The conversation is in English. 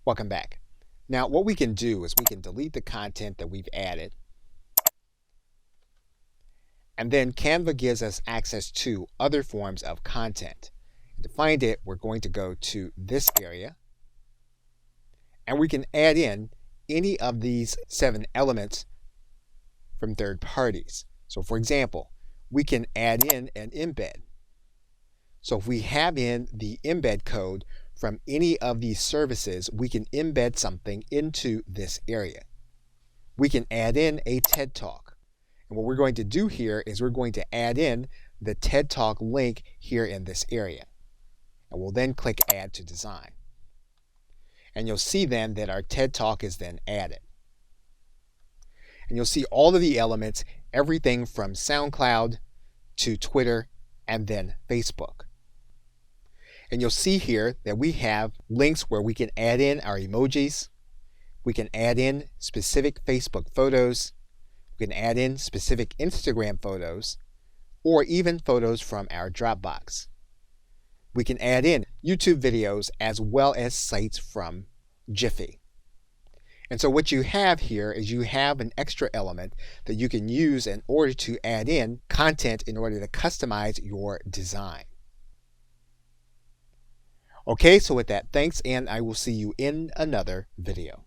Welcome back. Now what we can do is we can delete the content that we've added, and then Canva gives us access to other forms of content. To find it, we're going to go to this area, and we can add in any of these 7 elements from third parties. So for example, we can add in an embed. So if we have in the embed code from any of these services, we can embed something into this area. We can add in a TED Talk. And what we're going to do here is we're going to add in the TED Talk link here in this area. And we'll then click Add to Design. And you'll see then that our TED Talk is then added. And you'll see all of the elements, everything from SoundCloud to Twitter and then Facebook. And you'll see here that we have links where we can add in our emojis. We can add in specific Facebook photos. We can add in specific Instagram photos, or even photos from our Dropbox. We can add in YouTube videos as well as sites from Jiffy. And so what you have here is you have an extra element that you can use in order to add in content in order to customize your design. Okay, so with that, thanks, and I will see you in another video.